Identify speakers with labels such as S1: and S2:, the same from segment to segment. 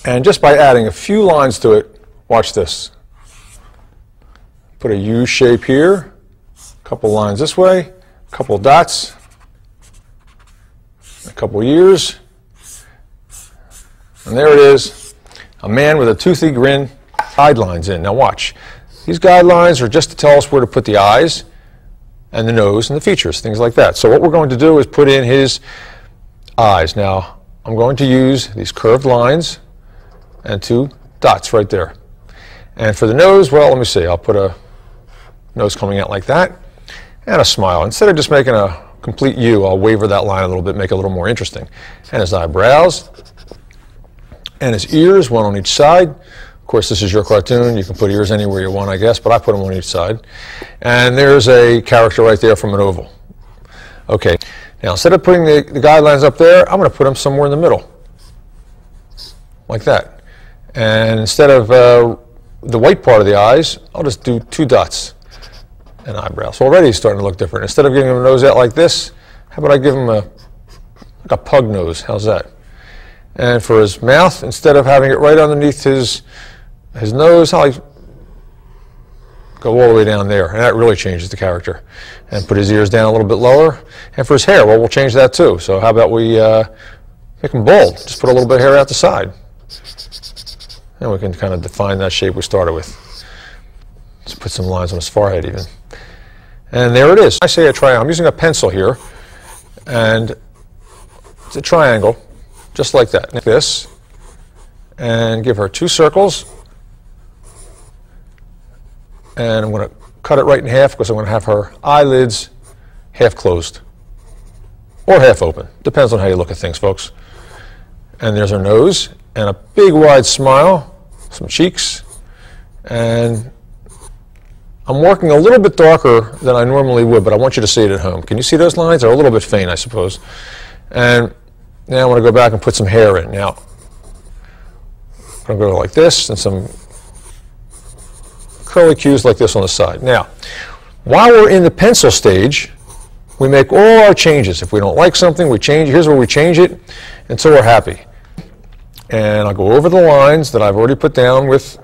S1: And just by adding a few lines to it, watch this. Put a U shape here, a couple lines this way, a couple dots, a couple ears, and there it is, a man with a toothy grin, guidelines in. Now watch, these guidelines are just to tell us where to put the eyes and the nose and the features, things like that. So what we're going to do is put in his eyes. Now I'm going to use these curved lines and two dots right there. And for the nose, well, let me see, I'll put a nose coming out like that, and a smile. Instead of just making a complete U, I'll waver that line a little bit, make it a little more interesting. And his eyebrows, and his ears, one on each side. Of course, this is your cartoon. You can put ears anywhere you want, I guess, but I put them on each side. And there's a character right there from an oval. Okay, now instead of putting the guidelines up there, I'm going to put them somewhere in the middle, like that. And instead of the white part of the eyes, I'll just do two dots and eyebrows. So already he's starting to look different. Instead of giving him a nose out like this, how about I give him like a pug nose? How's that? And for his mouth, instead of having it right underneath his nose, I'll go all the way down there, and that really changes the character. And put his ears down a little bit lower. And for his hair, well, we'll change that too. So how about we make him bald? Just put a little bit of hair out the side. And we can kind of define that shape we started with. Let's put some lines on his forehead even. And there it is. I say a triangle. I'm using a pencil here, and it's a triangle, just like that. Like this, and give her two circles. And I'm going to cut it right in half because I'm going to have her eyelids half closed or half open. Depends on how you look at things, folks. And there's her nose and a big wide smile, some cheeks, and I'm working a little bit darker than I normally would, but I want you to see it at home. Can you see those lines? They're a little bit faint, I suppose. And now I'm going to go back and put some hair in. Now, I'm going to go like this and some curly cues like this on the side. Now, while we're in the pencil stage, we make all our changes. If we don't like something, we change it. Here's where we change it until we're happy. And I'll go over the lines that I've already put down with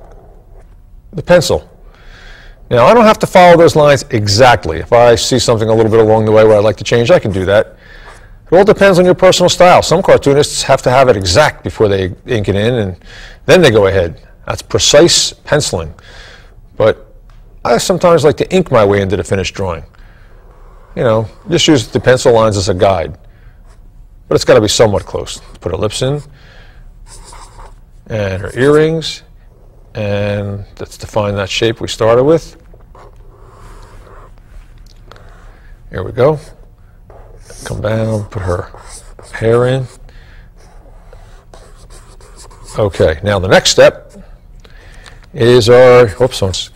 S1: the pencil. Now, I don't have to follow those lines exactly. If I see something a little bit along the way where I'd like to change, I can do that. It all depends on your personal style. Some cartoonists have to have it exact before they ink it in, and then they go ahead. That's precise penciling. But I sometimes like to ink my way into the finished drawing. You know, just use the pencil lines as a guide. But it's got to be somewhat close. Put her lips in, and her earrings, and let's define that shape we started with. Here we go. Come down, put her hair in. Okay, now the next step is our, whoops,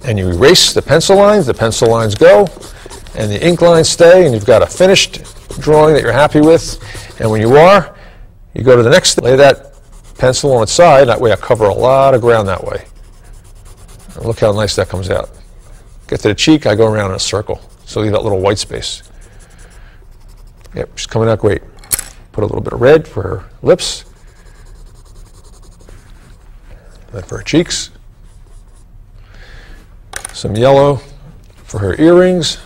S1: and you erase the pencil lines go, and the ink lines stay, and you've got a finished drawing that you're happy with. And when you are, you go to the next, lay that pencil on its side, that way I cover a lot of ground that way. And look how nice that comes out. Get to the cheek, I go around in a circle, so leave that little white space. Yep, she's coming out great. Put a little bit of red for her lips, then for her cheeks, some yellow for her earrings,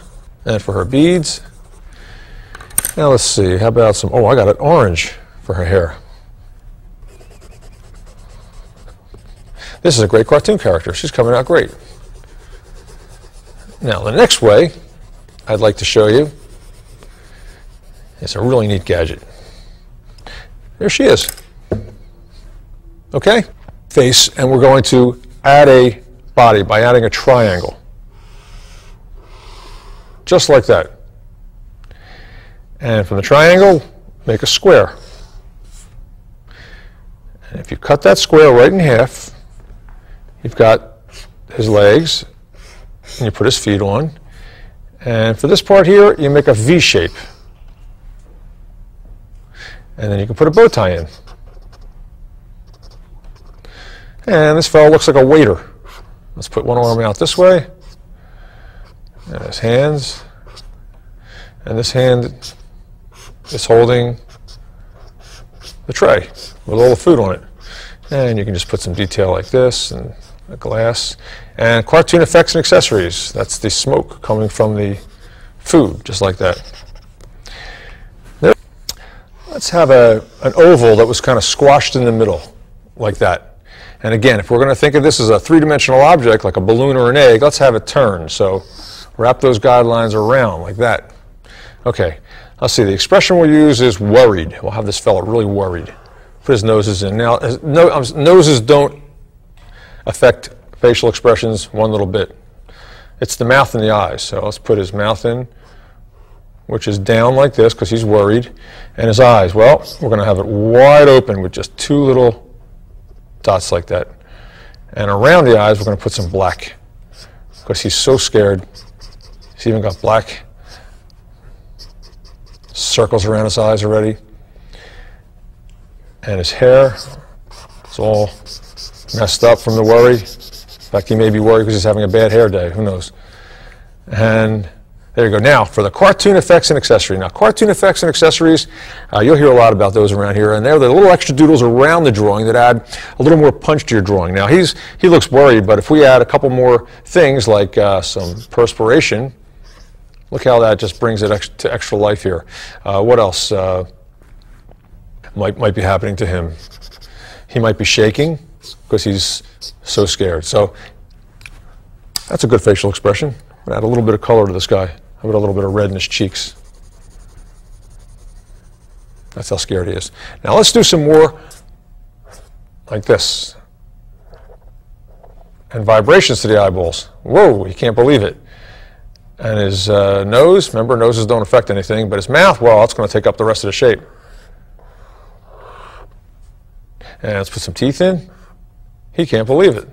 S1: and for her beads. Now let's see, how about some, oh, I got an orange for her hair. This is a great cartoon character. She's coming out great. Now the next way I'd like to show you is a really neat gadget. There she is. Okay? Face, and we're going to add a body by adding a triangle. Just like that. And from the triangle, make a square. And if you cut that square right in half, you've got his legs, and you put his feet on. And for this part here, you make a V shape. And then you can put a bow tie in. And this fellow looks like a waiter. Let's put one arm out this way. And his hands. And this hand is holding the tray with all the food on it. And you can just put some detail like this and a glass. And cartoon effects and accessories. That's the smoke coming from the food, just like that. Let's have an oval that was kind of squashed in the middle, like that. And again, if we're going to think of this as a three-dimensional object, like a balloon or an egg, let's have it turn. So wrap those guidelines around, like that. Okay, let's see. The expression we'll use is worried. We'll have this fellow really worried. Put his noses in. Now, noses don't affect facial expressions one little bit. It's the mouth and the eyes. So let's put his mouth in, which is down like this because he's worried. And his eyes, well, we're going to have it wide open with just two little dots like that. And around the eyes, we're going to put some black because he's so scared. He's even got black circles around his eyes already. And his hair is all messed up from the worry. In fact, he may be worried because he's having a bad hair day. Who knows? And there you go. Now, for the cartoon effects and accessory. Now, cartoon effects and accessories, you'll hear a lot about those around here. And they're the little extra doodles around the drawing that add a little more punch to your drawing. Now, he looks worried, but if we add a couple more things like some perspiration, look how that just brings it to extra life here. What else might be happening to him? He might be shaking because he's so scared. So that's a good facial expression. I'm going to add a little bit of color to this guy. How about a little bit of red in his cheeks? That's how scared he is. Now let's do some more like this. And vibrations to the eyeballs. Whoa, you can't believe it. And his nose, remember noses don't affect anything, but his mouth, well, that's going to take up the rest of the shape. And let's put some teeth in. He can't believe it.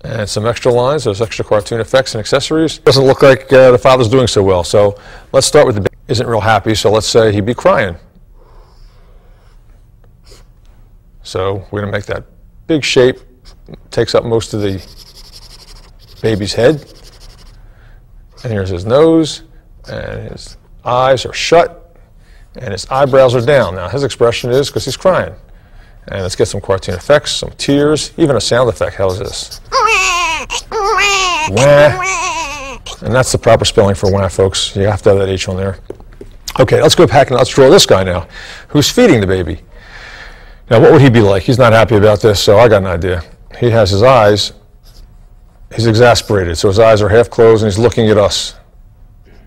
S1: And some extra lines, those extra cartoon effects and accessories. Doesn't look like the father's doing so well. So let's start with the baby. Isn't real happy, so let's say he'd be crying. So we're going to make that big shape. Takes up most of the baby's head. And here's his nose, and his eyes are shut, and his eyebrows are down. Now his expression is because he's crying. And let's get some cartoon effects, some tears, even a sound effect. How is this? Wah. And that's the proper spelling for wah, folks. You have to have that H on there. Okay, let's go back and let's draw this guy now, who's feeding the baby. Now what would he be like? He's not happy about this, so I got an idea. He has his eyes, he's exasperated, so his eyes are half closed and he's looking at us.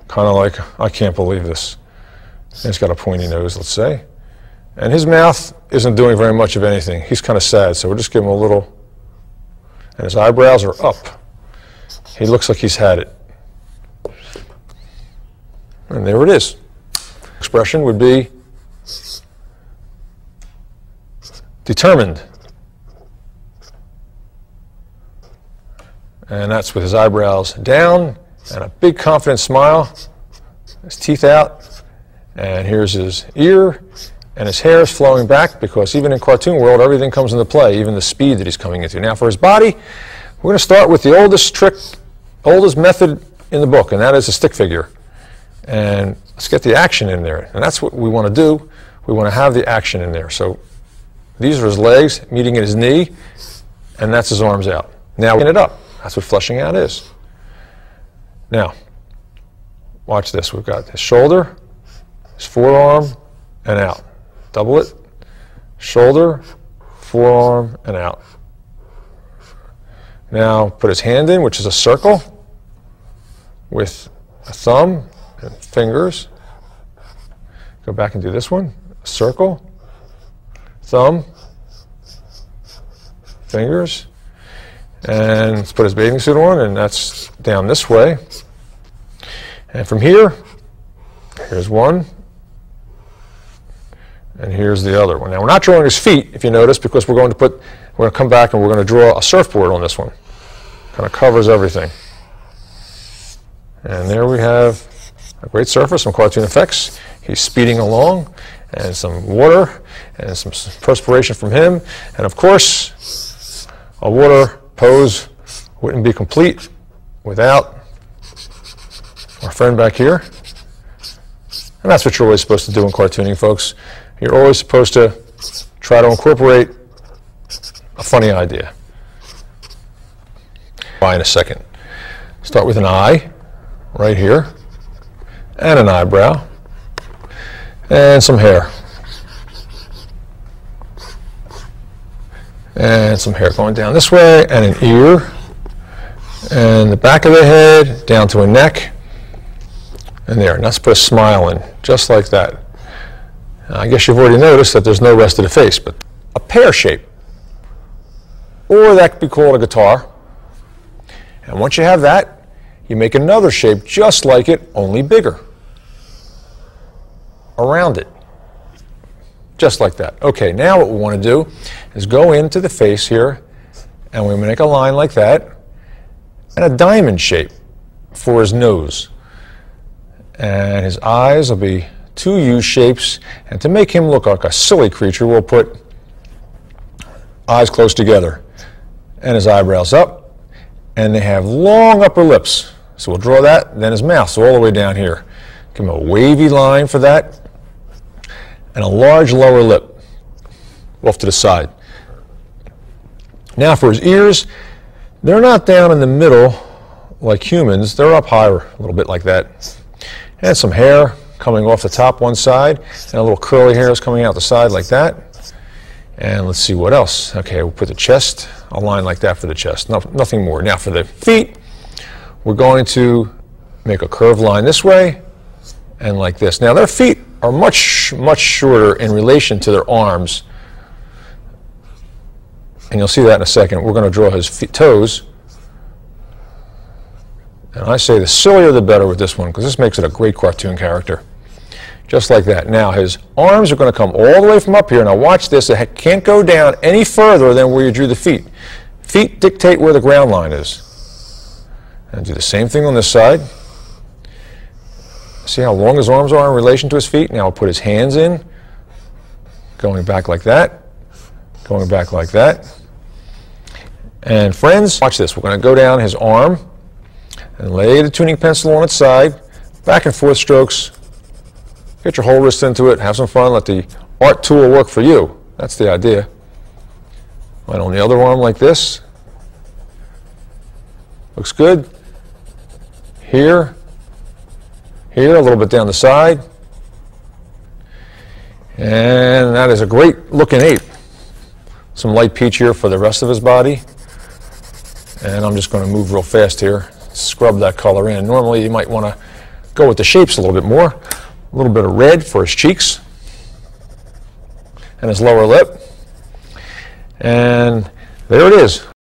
S1: Kind of like, I can't believe this. And he's got a pointy nose, let's say. And his mouth isn't doing very much of anything. He's kind of sad, so we'll just give him a little. And his eyebrows are up. He looks like he's had it. And there it is. Expression would be determined. And that's with his eyebrows down and a big confident smile, his teeth out, and here's his ear, and his hair is flowing back because even in cartoon world, everything comes into play, even the speed that he's coming into. Now for his body, we're going to start with the oldest method in the book, and that is a stick figure. And let's get the action in there, and that's what we want to do. We want to have the action in there. So these are his legs meeting at his knee, and that's his arms out. Now we're it up. That's what fleshing out is. Now, watch this. We've got his shoulder, his forearm, and out. Double it. Shoulder, forearm, and out. Now, put his hand in, which is a circle, with a thumb and fingers. Go back and do this one. A circle, thumb, fingers. And let's put his bathing suit on, and that's down this way. And from here, here's one, and here's the other one. Now we're not drawing his feet, if you notice, because we're going to come back and we're going to draw a surfboard on this one. Kind of covers everything. And there we have a great surfer, some cartoon effects. He's speeding along, and some water, and some perspiration from him, and of course, a water pose wouldn't be complete without our friend back here. And that's what you're always supposed to do in cartooning, folks. You're always supposed to try to incorporate a funny idea. In a second. Start with an eye right here, and an eyebrow, and some hair. And some hair going down this way, and an ear, and the back of the head down to a neck, and there. And let's put a smile in, just like that. I guess you've already noticed that there's no rest of the face, but a pear shape, or that could be called a guitar. And once you have that, you make another shape just like it, only bigger, around it, just like that. Okay, now what we want to do is go into the face here, and we make a line like that, and a diamond shape for his nose. And his eyes will be two U shapes, and to make him look like a silly creature, we'll put eyes close together, and his eyebrows up. And they have long upper lips. So we'll draw that, then his mouth, so all the way down here. Give him a wavy line for that, and a large lower lip off to the side. Now for his ears, they're not down in the middle like humans, they're up higher, a little bit like that. And some hair coming off the top one side, and a little curly hairs coming out the side like that. And let's see what else. Okay, we'll put the chest, a line like that for the chest, nothing more. Now for the feet, we're going to make a curved line this way and like this. Now their feet are much shorter in relation to their arms, and you'll see that in a second. We're going to draw his toes, and I say the sillier the better with this one, because this makes it a great cartoon character. Just like that. Now his arms are going to come all the way from up here. Now watch this. It can't go down any further than where you drew the feet. Feet dictate where the ground line is. And do the same thing on this side. See how long his arms are in relation to his feet? Now I'll put his hands in, going back like that, going back like that. And friends, watch this. We're going to go down his arm and lay the tuning pencil on its side, back and forth strokes. Get your whole wrist into it, have some fun, let the art tool work for you. That's the idea. And on the other arm like this. Looks good. Here, a little bit down the side. And that is a great looking ape. Some light peach here for the rest of his body. And I'm just going to move real fast here, scrub that color in. Normally you might want to go with the shapes a little bit more. A little bit of red for his cheeks and his lower lip. And there it is.